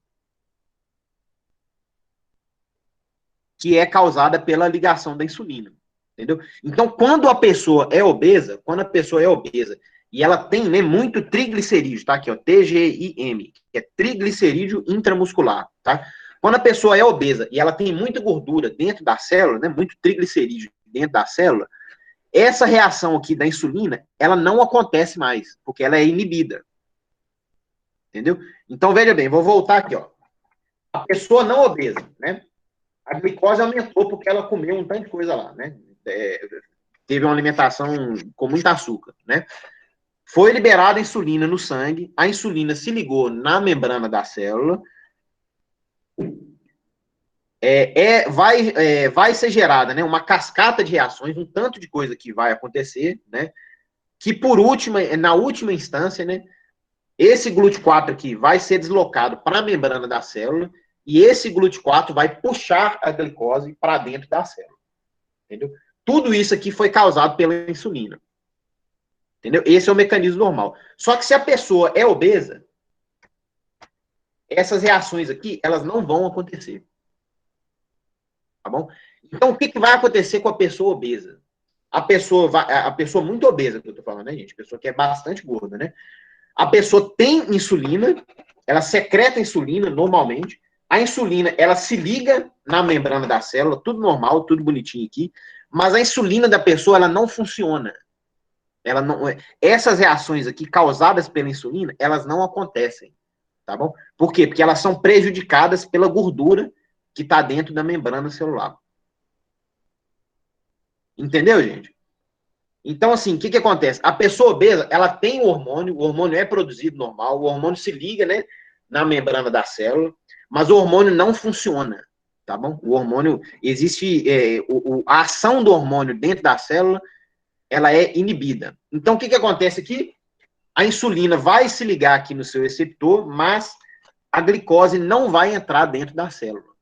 que é causada pela ligação da insulina, entendeu? Então, quando a pessoa é obesa, e ela tem, né, muito triglicerídeo, tá? Aqui, ó, TGIM, que é triglicerídeo intramuscular, tá? Quando a pessoa é obesa e ela tem muita gordura dentro da célula, né, muito triglicerídeo dentro da célula, essa reação aqui da insulina, ela não acontece mais, porque ela é inibida. Entendeu? Então, veja bem, vou voltar aqui, ó. A pessoa não obesa, né? A glicose aumentou porque ela comeu um tanto de coisa lá, né? Teve uma alimentação com muito açúcar, né? Foi liberada a insulina no sangue, a insulina se ligou na membrana da célula, vai ser gerada, né, uma cascata de reações, um tanto de coisa que vai acontecer, né? Que por última, na última instância, né, esse GLUT4 aqui vai ser deslocado para a membrana da célula e esse GLUT4 vai puxar a glicose para dentro da célula. Entendeu? Tudo isso aqui foi causado pela insulina. Entendeu? Esse é o mecanismo normal. Só que se a pessoa é obesa, essas reações aqui, elas não vão acontecer. Tá bom? Então, o que vai acontecer com a pessoa obesa? A pessoa muito obesa, que eu tô falando, né, gente? A pessoa que é bastante gorda, né? A pessoa tem insulina, ela secreta insulina normalmente, a insulina, ela se liga na membrana da célula, tudo normal, tudo bonitinho aqui, mas a insulina da pessoa, ela não funciona. Ela não, essas reações aqui causadas pela insulina, elas não acontecem, tá bom? Por quê? Porque elas são prejudicadas pela gordura que está dentro da membrana celular. Entendeu, gente? Então, assim, o que acontece? A pessoa obesa, ela tem o hormônio é produzido normal, o hormônio se liga, né, na membrana da célula, mas o hormônio não funciona, tá bom? O hormônio, existe, a ação do hormônio dentro da célula, ela é inibida. Então, o que acontece aqui? A insulina vai se ligar aqui no seu receptor, mas a glicose não vai entrar dentro da célula.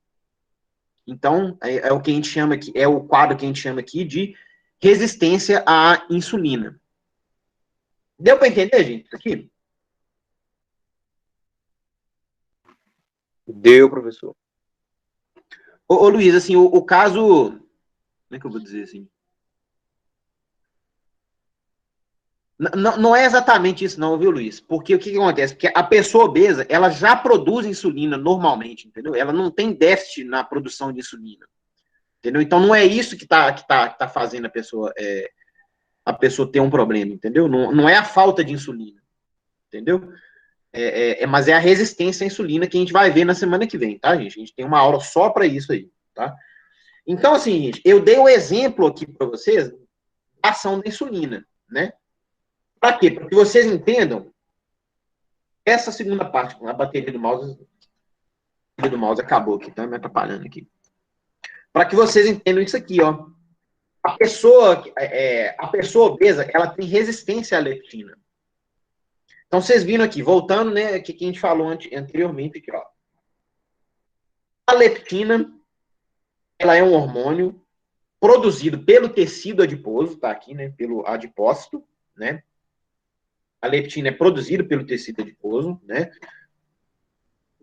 Então, é o que a gente chama aqui, é o quadro que a gente chama aqui de resistência à insulina. Deu para entender, gente, isso aqui? Deu, professor. Ô Luiz, assim, o caso... Como é que eu vou dizer assim? Não é exatamente isso não, viu, Luiz? Porque o que acontece? Porque a pessoa obesa, ela já produz insulina normalmente, entendeu? Ela não tem déficit na produção de insulina. Entendeu? Então não é isso que tá fazendo a pessoa ter um problema, entendeu? Não é a falta de insulina, entendeu? Mas é a resistência à insulina que a gente vai ver na semana que vem, tá, gente? A gente tem uma aula só para isso aí, tá? Então, assim, gente, eu dei um exemplo aqui para vocês da ação da insulina, né? Para quê? Para que vocês entendam essa segunda parte, a bateria do mouse acabou aqui, tá me atrapalhando aqui. Para que vocês entendam isso aqui, ó. A pessoa obesa, ela tem resistência à leptina. Então, vocês viram aqui, voltando, né, que a gente falou anteriormente aqui, ó. A leptina, ela é um hormônio produzido pelo tecido adiposo, tá aqui, né, pelo adipócito, né? A leptina é produzida pelo tecido adiposo, né?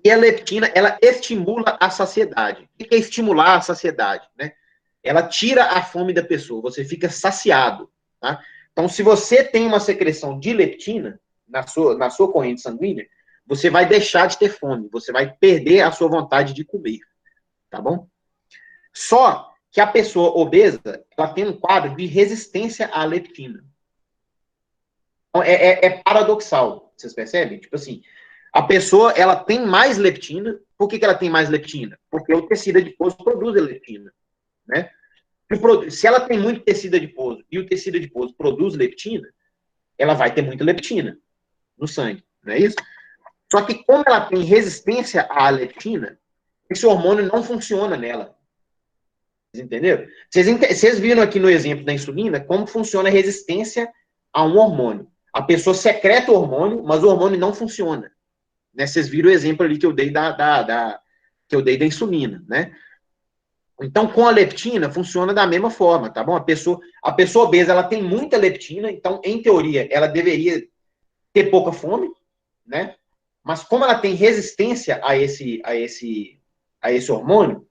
E a leptina, ela estimula a saciedade. O que é estimular a saciedade, né? Ela tira a fome da pessoa, você fica saciado, tá? Então, se você tem uma secreção de leptina na sua corrente sanguínea, você vai deixar de ter fome, você vai perder a sua vontade de comer, tá bom? Só que a pessoa obesa, ela tem um quadro de resistência à leptina. Então, é paradoxal, vocês percebem? Tipo assim, a pessoa, ela tem mais leptina, Por que ela tem mais leptina? Porque o tecido adiposo produz a leptina, né? Se ela tem muito tecido adiposo e o tecido adiposo produz leptina, ela vai ter muita leptina no sangue, não é isso? Só que como ela tem resistência à leptina, esse hormônio não funciona nela. Vocês entenderam? Vocês viram aqui no exemplo da insulina como funciona a resistência a um hormônio. A pessoa secreta o hormônio, mas o hormônio não funciona. Né? Vocês viram o exemplo ali que eu dei que eu dei da insulina, né? Então, com a leptina, funciona da mesma forma, tá bom? A pessoa obesa, ela tem muita leptina, então, em teoria, ela deveria ter pouca fome, né? Mas como ela tem resistência a esse hormônio,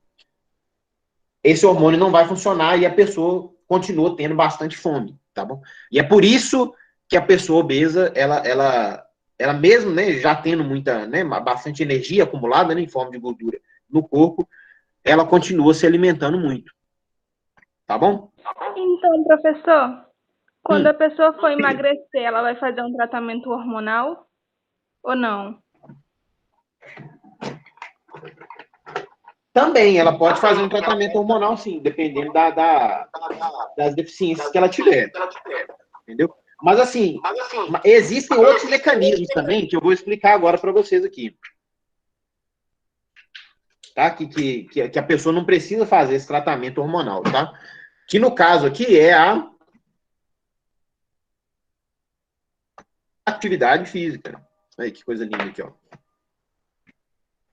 esse hormônio não vai funcionar e a pessoa continua tendo bastante fome, tá bom? E é por isso que a pessoa obesa, ela mesmo, né, já tendo muita, né, bastante energia acumulada, né, em forma de gordura no corpo, ela continua se alimentando muito. Tá bom? Então, professor, quando a pessoa for emagrecer, ela vai fazer um tratamento hormonal ou não? Também, ela pode fazer um tratamento hormonal, sim, dependendo das deficiências que ela tiver. Entendeu? Mas, assim, existem outros mecanismos também que eu vou explicar agora para vocês aqui. Tá? Que a pessoa não precisa fazer esse tratamento hormonal, tá? Que no caso aqui é a atividade física. Aí, que coisa linda aqui, ó. O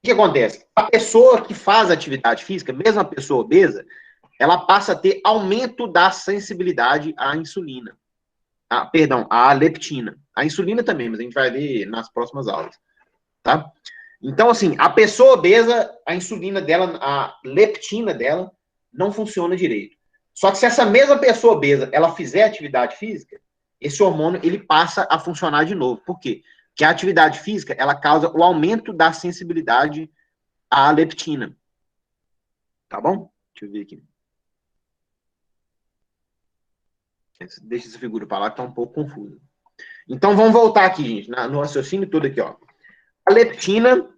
que acontece? A pessoa que faz atividade física, mesmo a pessoa obesa, ela passa a ter aumento da sensibilidade à insulina. À leptina. A insulina também, mas a gente vai ver nas próximas aulas. Tá? Então, assim, a pessoa obesa, a insulina dela, a leptina dela, não funciona direito. Só que se essa mesma pessoa obesa, ela fizer atividade física, esse hormônio, ele passa a funcionar de novo. Por quê? Porque a atividade física, ela causa o aumento da sensibilidade à leptina. Tá bom? Deixa eu ver aqui. Deixa essa figura para lá que tá um pouco confusa. Então, vamos voltar aqui, gente, no raciocínio todo aqui, ó. A leptina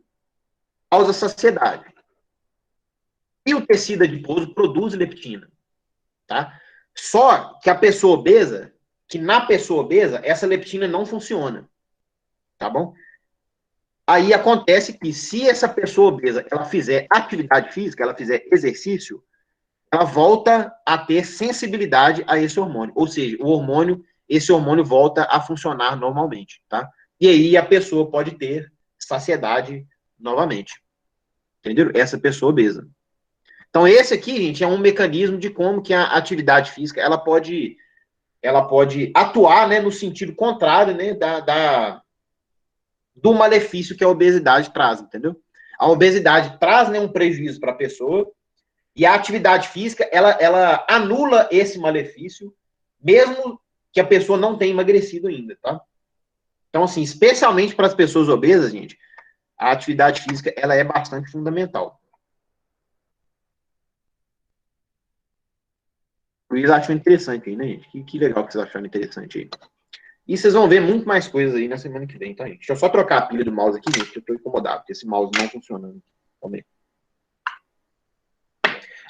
causa saciedade. E o tecido adiposo produz leptina. Tá? Só que a pessoa obesa, que na pessoa obesa, essa leptina não funciona. Tá bom? Aí acontece que se essa pessoa obesa, ela fizer atividade física, ela fizer exercício, ela volta a ter sensibilidade a esse hormônio. Ou seja, esse hormônio volta a funcionar normalmente, tá? E aí a pessoa pode ter saciedade novamente. Entenderam? Essa pessoa obesa. Então, esse aqui, gente, é um mecanismo de como que a atividade física, ela pode atuar, né, no sentido contrário, né, do malefício que a obesidade traz, entendeu? A obesidade traz, né, um prejuízo para a pessoa, e a atividade física, ela anula esse malefício, mesmo que a pessoa não tenha emagrecido ainda, tá? Então, assim, especialmente para as pessoas obesas, gente, a atividade física, ela é bastante fundamental. O Luiz achou interessante aí, né, gente? Que legal que vocês acharam interessante aí. E vocês vão ver muito mais coisas aí na semana que vem, tá, gente? Deixa eu só trocar a pilha do mouse aqui, gente, que eu tô incomodado, porque esse mouse não funciona também.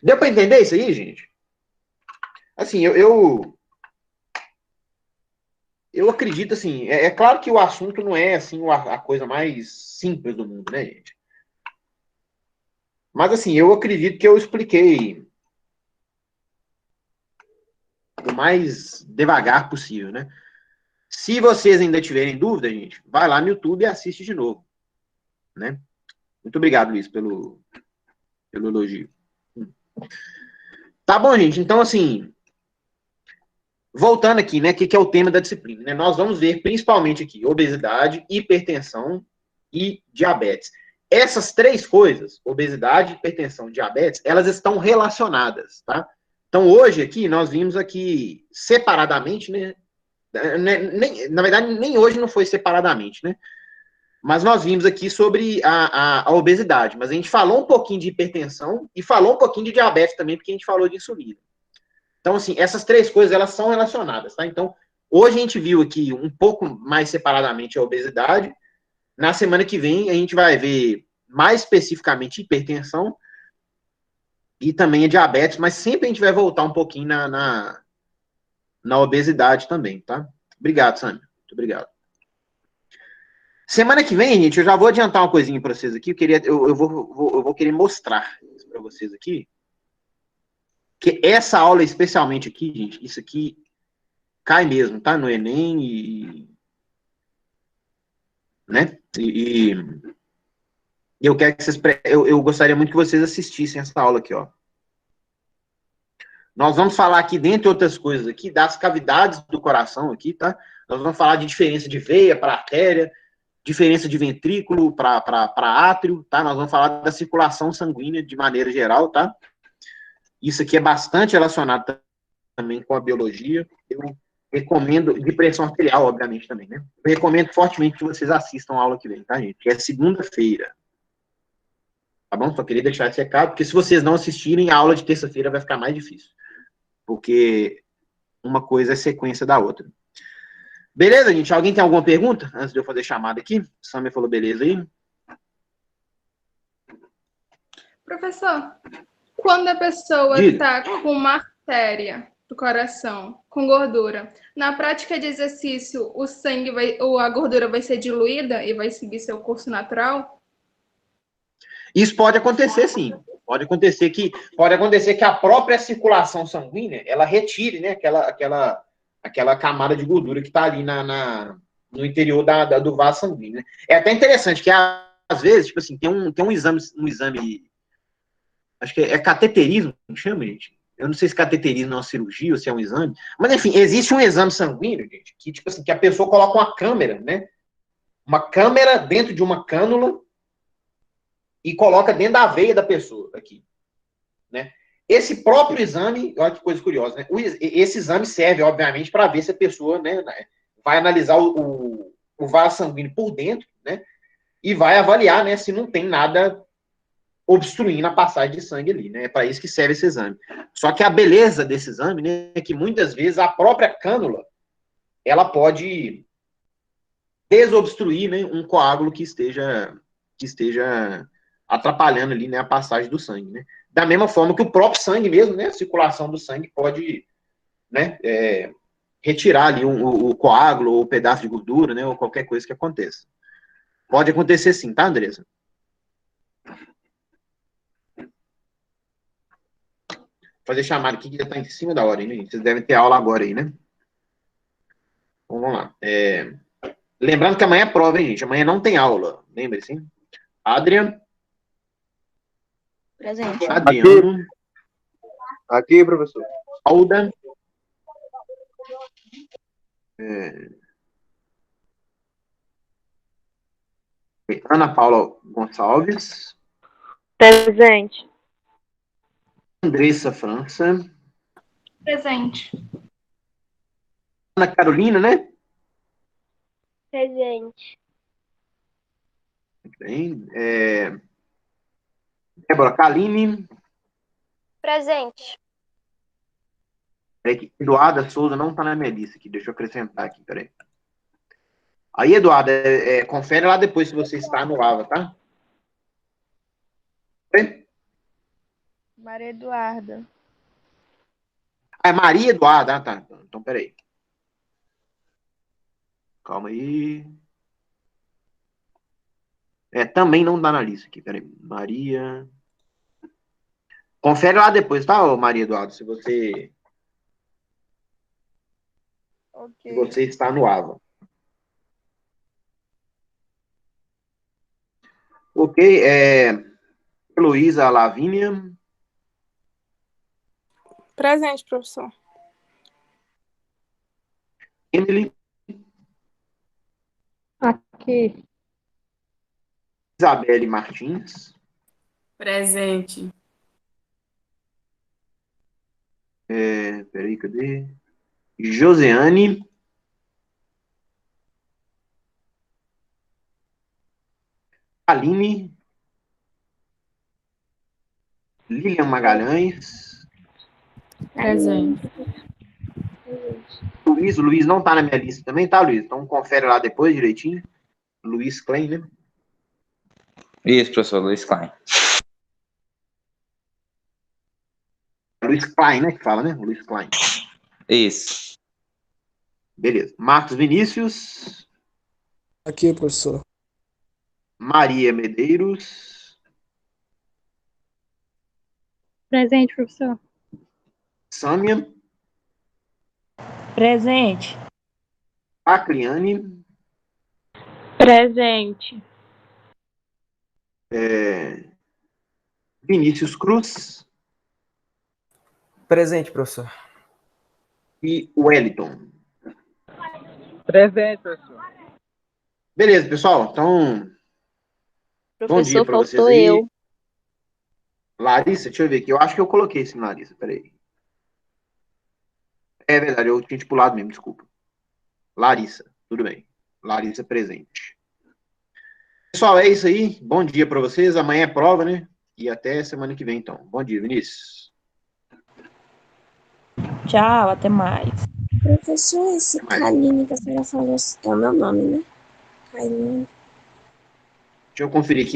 Deu para entender isso aí, gente? Assim, eu acredito, assim, é claro que o assunto não é, assim, a coisa mais simples do mundo, né, gente? Mas, assim, eu acredito que eu expliquei o mais devagar possível, né? Se vocês ainda tiverem dúvida, gente, vai lá no YouTube e assiste de novo, né? Muito obrigado, Luiz, pelo elogio. Tá bom, gente, então, assim, voltando aqui, né, o que é o tema da disciplina, né? Nós vamos ver principalmente aqui obesidade, hipertensão e diabetes. Essas três coisas, obesidade, hipertensão e diabetes, elas estão relacionadas, tá? Então, hoje aqui, nós vimos aqui separadamente, né? Na verdade, nem hoje não foi separadamente, né? Mas nós vimos aqui sobre a obesidade, mas a gente falou um pouquinho de hipertensão e falou um pouquinho de diabetes também, porque a gente falou de insulina. Então, assim, essas três coisas, elas são relacionadas, tá? Então, hoje a gente viu aqui um pouco mais separadamente a obesidade. Na semana que vem, a gente vai ver mais especificamente hipertensão e também a diabetes, mas sempre a gente vai voltar um pouquinho na obesidade também, tá? Obrigado, Sandra. Muito obrigado. Semana que vem, gente, eu já vou adiantar uma coisinha para vocês aqui. Eu vou querer mostrar para vocês aqui que essa aula, especialmente aqui, gente, isso aqui cai mesmo, tá? No Enem né? Eu quero que vocês, eu gostaria muito que vocês assistissem essa aula aqui, ó. Nós vamos falar aqui, dentre outras coisas aqui, das cavidades do coração aqui, tá? Nós vamos falar de diferença de veia para artéria, diferença de ventrículo para átrio, tá? Nós vamos falar da circulação sanguínea de maneira geral, tá? Isso aqui é bastante relacionado também com a biologia. Eu recomendo, de pressão arterial, obviamente, também, né? Eu recomendo fortemente que vocês assistam a aula que vem, tá, gente? Que é segunda-feira. Tá bom? Só queria deixar esse recado, porque se vocês não assistirem, a aula de terça-feira vai ficar mais difícil. Porque uma coisa é sequência da outra. Beleza, gente? Alguém tem alguma pergunta? Antes de eu fazer chamada aqui? Samia falou beleza aí. Professor, quando a pessoa está com uma artéria do coração, com gordura, na prática de exercício, o sangue ou a gordura vai ser diluída e vai seguir seu curso natural? Isso pode acontecer, sim. Pode acontecer que a própria circulação sanguínea, ela retire, né, aquela camada de gordura que está ali no interior do vaso sanguíneo. Né? É até interessante que, às vezes, tipo assim, tem um exame, acho que é cateterismo, que chama, gente? Eu não sei se cateterismo é uma cirurgia ou se é um exame, mas, enfim, existe um exame sanguíneo, gente, que, tipo assim, que a pessoa coloca uma câmera, né? Uma câmera dentro de uma cânula e coloca dentro da veia da pessoa, aqui, né? Esse próprio exame, olha que coisa curiosa, né? Esse exame serve, obviamente, para ver se a pessoa, né, vai analisar o vaso sanguíneo por dentro, né? E vai avaliar, né, se não tem nada obstruindo a passagem de sangue ali, né? É para isso que serve esse exame. Só que a beleza desse exame, né, é que muitas vezes a própria cânula, ela pode desobstruir, né, um coágulo que esteja atrapalhando ali, né, a passagem do sangue, né? Da mesma forma que o próprio sangue mesmo, né, a circulação do sangue pode, né, retirar ali o coágulo ou o pedaço de gordura, né, ou qualquer coisa que aconteça. Pode acontecer sim, tá, Andressa? Fazer chamada aqui que já está em cima da hora, hein, gente? Vocês devem ter aula agora aí, né? Então, vamos lá. Lembrando que amanhã é prova, hein, gente? Amanhã não tem aula. Lembre-se, hein? Adrian. Presente. Adriano. Aqui, professor. Alda. Ana Paula Gonçalves. Presente. Andressa França. Presente. Ana Carolina, né? Presente. Bem. Débora Kaline. Presente. Eduarda Souza não está na minha lista aqui. Deixa eu acrescentar aqui, peraí. Aí, Eduarda, confere lá depois se você está no AVA, tá? Maria Eduarda. Ah, é Maria Eduarda. Ah, tá. Então, peraí. Calma aí. Também não dá na lista aqui, peraí. Maria. Confere lá depois, tá, Maria Eduardo? Se você está no AVA. Ok. Heloísa Lavínia. Presente, professor. Emily. Aqui. Isabelle Martins. Presente. Peraí, cadê? Joseane. Aline. Lilian Magalhães. Presente. O Luiz não tá na minha lista também, tá, Luiz? Então confere lá depois direitinho. Luiz Klein, né? Isso, professor, Luiz Klein. Luiz Klein, né? Que fala, né? Luiz Klein. Isso. Beleza. Marcos Vinícius. Aqui, professor. Maria Medeiros. Presente, professor. Sâmia. Presente. Acriane. Presente. Vinícius Cruz. Presente, professor. E Wellington. Presente, professor. Beleza, pessoal. Então, bom dia Professor, para vocês faltou aí. eu. Larissa, deixa eu ver aqui. Eu acho que eu coloquei esse Larissa. Peraí. É verdade, eu tinha te pulado mesmo, desculpa. Larissa, tudo bem. Larissa presente. Pessoal, é isso aí. Bom dia para vocês. Amanhã é prova, né? E até semana que vem, então. Bom dia, Vinícius. Tchau, até mais. Professor, esse Kaline que a senhora falou é o meu nome, né? Kaline. Deixa eu conferir aqui.